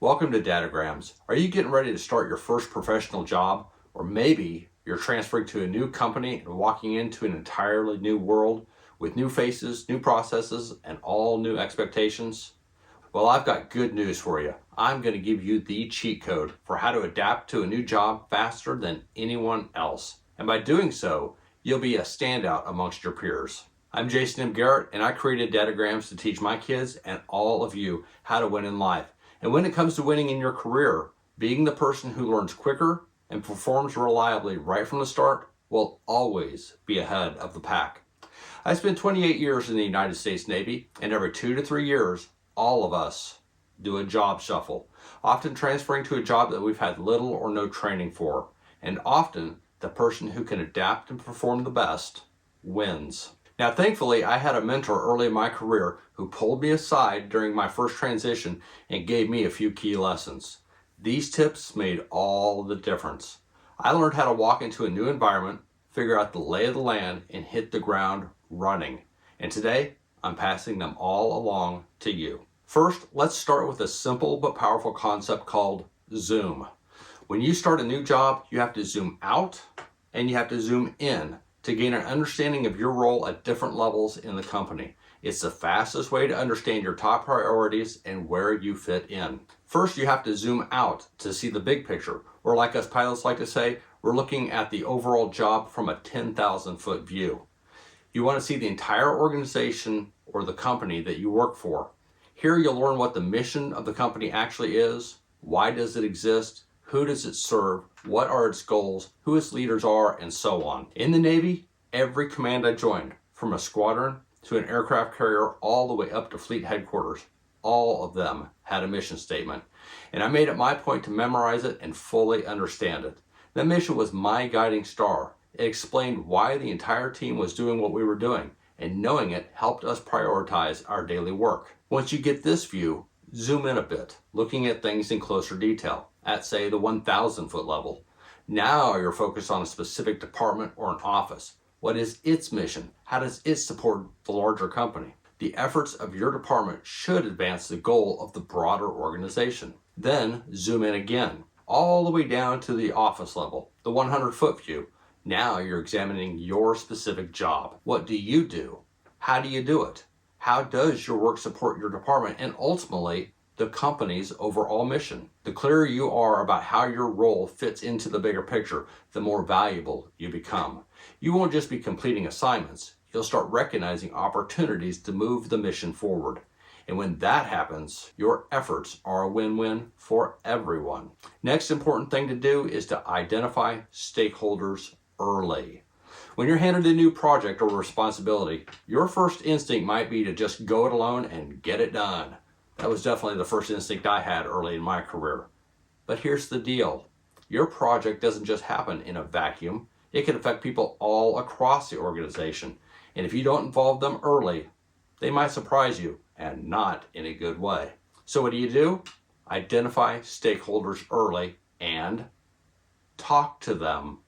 Welcome to Dadograms. Are you getting ready to start your first professional job? Or maybe you're transferring to a new company and walking into an entirely new world with new faces, new processes, and all new expectations? Well, I've got good news for you. I'm going to give you the cheat code for how to adapt to a new job faster than anyone else. And by doing so, you'll be a standout amongst your peers. I'm Jason M. Garrett, and I created Dadograms to teach my kids and all of you how to win in life. And when it comes to winning in your career, being the person who learns quicker and performs reliably right from the start will always be ahead of the pack. I spent 28 years in the United States Navy, and every 2 to 3 years, all of us do a job shuffle, often transferring to a job that we've had little or no training for. And often, the person who can adapt and perform the best wins. Now, thankfully, I had a mentor early in my career who pulled me aside during my first transition and gave me a few key lessons. These tips made all the difference. I learned how to walk into a new environment, figure out the lay of the land, and hit the ground running. And today, I'm passing them all along to you. First, let's start with a simple but powerful concept called zoom. When you start a new job, you have to zoom out and you have to zoom in to gain an understanding of your role at different levels in the company. It's the fastest way to understand your top priorities and where you fit in. First, you have to zoom out to see the big picture, or like us pilots like to say, we're looking at the overall job from a 10,000-foot view. You want to see the entire organization or the company that you work for. Here you'll learn what the mission of the company actually is, why does it exist, who does it serve, what are its goals, who its leaders are, and so on. In the Navy, every command I joined, from a squadron to an aircraft carrier all the way up to fleet headquarters, all of them had a mission statement. And I made it my point to memorize it and fully understand it. That mission was my guiding star. It explained why the entire team was doing what we were doing, and knowing it helped us prioritize our daily work. Once you get this view, zoom in a bit, looking at things in closer detail, at say the 1,000-foot level. Now you're focused on a specific department or an office. What is its mission? How does it support the larger company? The efforts of your department should advance the goal of the broader organization. Then zoom in again, all the way down to the office level, the 100-foot view. Now you're examining your specific job. What do you do? How do you do it? How does your work support your department and ultimately the company's overall mission? The clearer you are about how your role fits into the bigger picture, the more valuable you become. You won't just be completing assignments, you'll start recognizing opportunities to move the mission forward. And when that happens, your efforts are a win-win for everyone. Next important thing to do is to identify stakeholders early. When you're handed a new project or responsibility, your first instinct might be to just go it alone and get it done. That was definitely the first instinct I had early in my career. But here's the deal. Your project doesn't just happen in a vacuum. It can affect people all across the organization. And if you don't involve them early, they might surprise you, and not in a good way. So what do? Identify stakeholders early and talk to them.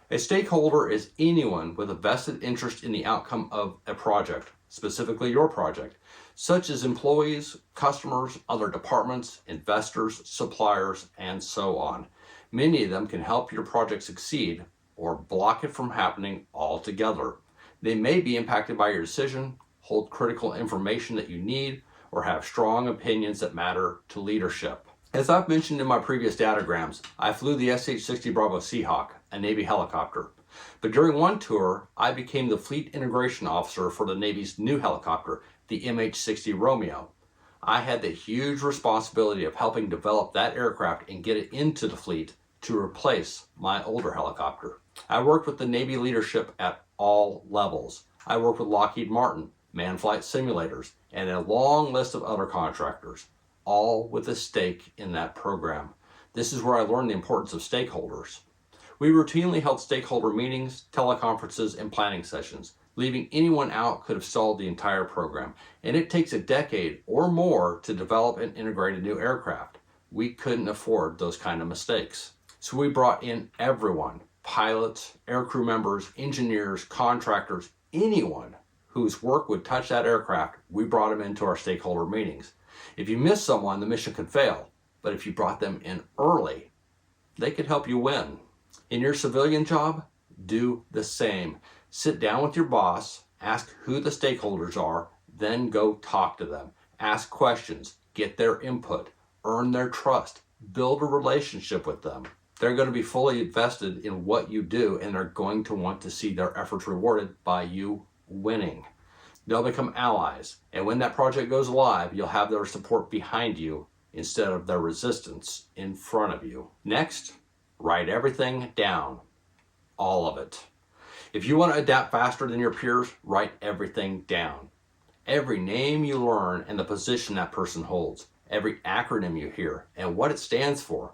A stakeholder is anyone with a vested interest in the outcome of a project, specifically your project, such as employees, customers, other departments, investors, suppliers, and so on. Many of them can help your project succeed or block it from happening altogether. They may be impacted by your decision, hold critical information that you need, or have strong opinions that matter to leadership. As I've mentioned in my previous Dadograms, I flew the SH-60 Bravo Seahawk, a Navy helicopter. But during one tour, I became the Fleet Integration Officer for the Navy's new helicopter, the MH-60 Romeo. I had the huge responsibility of helping develop that aircraft and get it into the fleet to replace my older helicopter. I worked with the Navy leadership at all levels. I worked with Lockheed Martin, manned flight simulators, and a long list of other contractors, all with a stake in that program. This is where I learned the importance of stakeholders. We routinely held stakeholder meetings, teleconferences, and planning sessions. Leaving anyone out could have stalled the entire program, and it takes a decade or more to develop and integrate a new aircraft. We couldn't afford those kind of mistakes. So we brought in everyone, pilots, aircrew members, engineers, contractors, anyone whose work would touch that aircraft, we brought them into our stakeholder meetings. If you miss someone, the mission could fail. but if you brought them in early, they could help you win. In your civilian job, do the same. Sit down with your boss, ask who the stakeholders are, then go talk to them. Ask questions, get their input, earn their trust, build a relationship with them. They're going to be fully invested in what you do, and they're going to want to see their efforts rewarded by you winning. They'll become allies, and when that project goes live, you'll have their support behind you instead of their resistance in front of you. Next, write everything down, all of it. If you want to adapt faster than your peers, write everything down. Every name you learn and the position that person holds, every acronym you hear and what it stands for,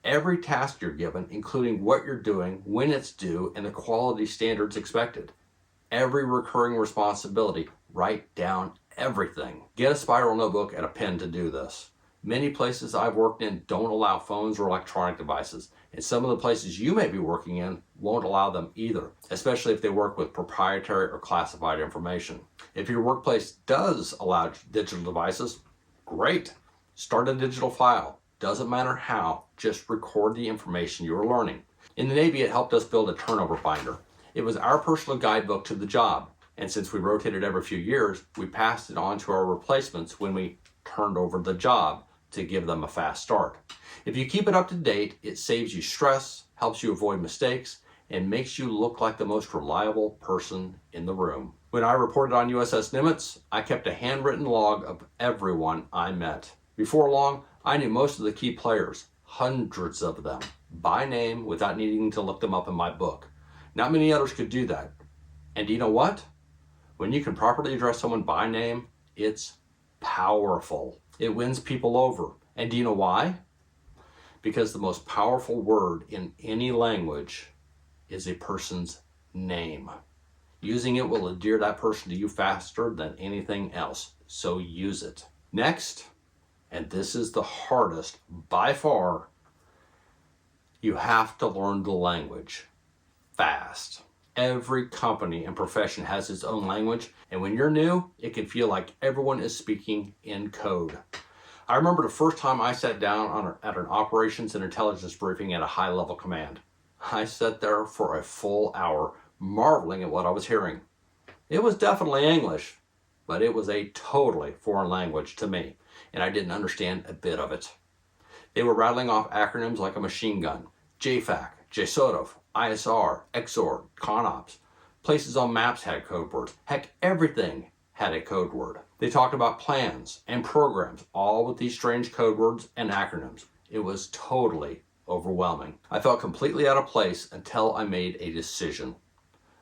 every task you're given, including what you're doing, when it's due, and the quality standards expected. Every recurring responsibility, write down everything. Get a spiral notebook and a pen to do this. Many places I've worked in don't allow phones or electronic devices, and some of the places you may be working in won't allow them either, especially if they work with proprietary or classified information. If your workplace does allow digital devices, great. Start a digital file. Doesn't matter how, just record the information you're learning. In the Navy, it helped us build a turnover binder. It was our personal guidebook to the job, and since we rotated every few years, we passed it on to our replacements when we turned over the job to give them a fast start. If you keep it up to date, it saves you stress, helps you avoid mistakes, and makes you look like the most reliable person in the room. When I reported on USS Nimitz, I kept a handwritten log of everyone I met. Before long, I knew most of the key players, hundreds of them, by name without needing to look them up in my book. Not many others could do that. And do you know what? When you can properly address someone by name, it's powerful. It wins people over. And do you know why? Because the most powerful word in any language is a person's name. Using it will endear that person to you faster than anything else. So use it. Next, and this is the hardest by far, you have to learn the language fast. Every company and profession has its own language, and when you're new, it can feel like everyone is speaking in code. I remember the first time I sat down at an operations and intelligence briefing at a high-level command. I sat there for a full hour, marveling at what I was hearing. It was definitely English, but it was a totally foreign language to me, and I didn't understand a bit of it. They were rattling off acronyms like a machine gun: JFAC, JSOTF, ISR, XOR, CONOPS. Places on maps had code words. Heck, everything had a code word. They talked about plans and programs, all with these strange code words and acronyms. It was totally overwhelming. I felt completely out of place until I made a decision.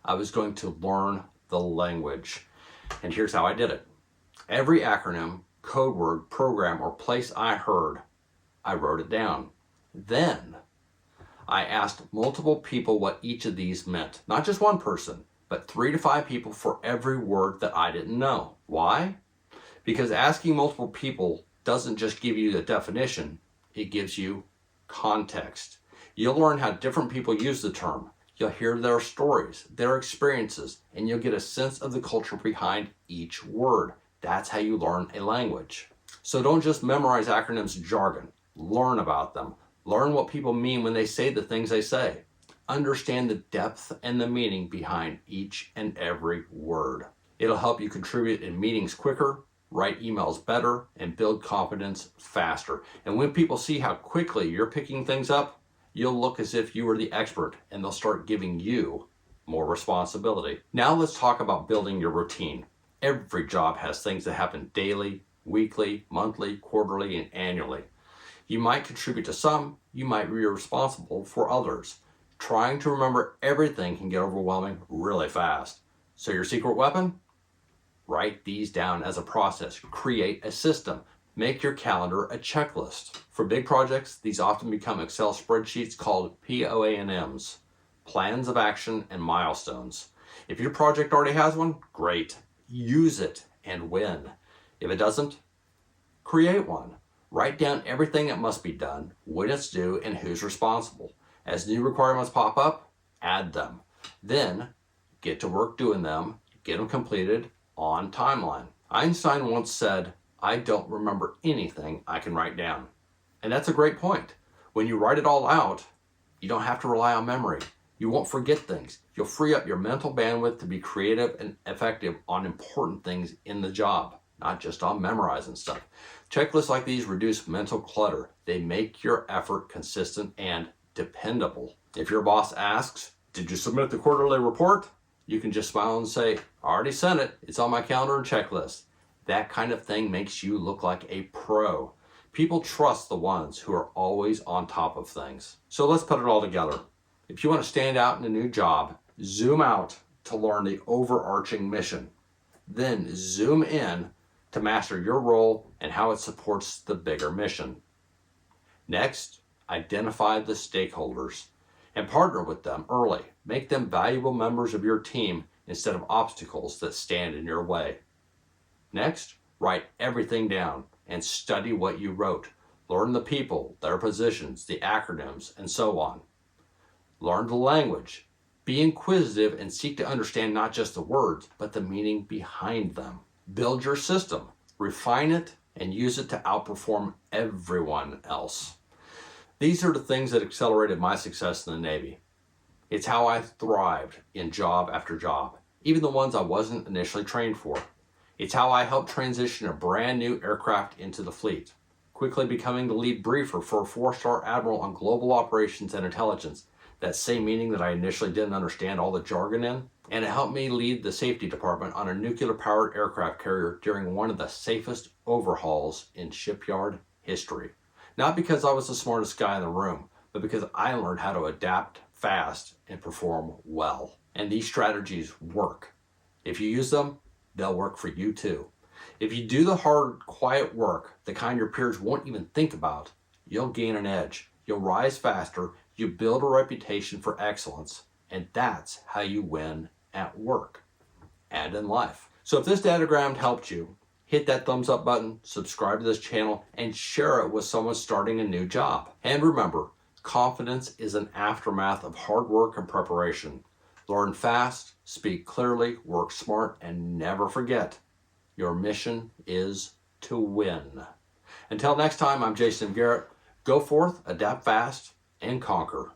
I was going to learn the language. And here's how I did it. Every acronym, code word, program, or place I heard, I wrote it down. Then I asked multiple people what each of these meant. Not just one person, but 3 to 5 people for every word that I didn't know. Why? Because asking multiple people doesn't just give you the definition, it gives you context. You'll learn how different people use the term. You'll hear their stories, their experiences, and you'll get a sense of the culture behind each word. That's how you learn a language. So don't just memorize acronyms and jargon. Learn about them. Learn what people mean when they say the things they say. Understand the depth and the meaning behind each and every word. It'll help you contribute in meetings quicker, write emails better, and build confidence faster. And when people see how quickly you're picking things up, you'll look as if you were the expert, and they'll start giving you more responsibility. Now let's talk about building your routine. Every job has things that happen daily, weekly, monthly, quarterly, and annually. You might contribute to some, you might be responsible for others. Trying to remember everything can get overwhelming really fast. So your secret weapon? Write these down as a process. Create a system. Make your calendar a checklist. For big projects, these often become Excel spreadsheets called POA&Ms, plans of action and milestones. If your project already has one, great. Use it and win. If it doesn't, create one. Write down everything that must be done, when it's due, and who's responsible. As new requirements pop up, add them. Then, get to work doing them, get them completed on timeline. Einstein once said, "I don't remember anything I can write down." And that's a great point. When you write it all out, you don't have to rely on memory. You won't forget things. You'll free up your mental bandwidth to be creative and effective on important things in the job, not just on memorizing stuff. Checklists like these reduce mental clutter. They make your effort consistent and dependable. If your boss asks, "Did you submit the quarterly report?" you can just smile and say, "I already sent it. It's on my calendar and checklist." That kind of thing makes you look like a pro. People trust the ones who are always on top of things. So let's put it all together. If you want to stand out in a new job, zoom out to learn the overarching mission. Then zoom in to master your role and how it supports the bigger mission. Next, identify the stakeholders and partner with them early. Make them valuable members of your team instead of obstacles that stand in your way. Next, write everything down and study what you wrote. Learn the people, their positions, the acronyms, and so on. Learn the language. Be inquisitive and seek to understand not just the words, but the meaning behind them. Build your system, refine it, and use it to outperform everyone else. These are the things that accelerated my success in the Navy. It's how I thrived in job after job, even the ones I wasn't initially trained for. It's how I helped transition a brand new aircraft into the fleet, quickly becoming the lead briefer for a 4-star admiral on global operations and intelligence, that same meaning that I initially didn't understand all the jargon in. And it helped me lead the safety department on a nuclear-powered aircraft carrier during one of the safest overhauls in shipyard history. Not because I was the smartest guy in the room, but because I learned how to adapt fast and perform well. And these strategies work. If you use them, they'll work for you too. If you do the hard, quiet work, the kind your peers won't even think about, you'll gain an edge. You'll rise faster. You build a reputation for excellence. And that's how you win at work and in life. So if this Dadogram helped you, hit that thumbs up button, subscribe to this channel, and share it with someone starting a new job. And remember, confidence is an aftermath of hard work and preparation. Learn fast, speak clearly, work smart, and never forget, your mission is to win. Until next time, I'm Jason Garrett. Go forth, adapt fast, and conquer.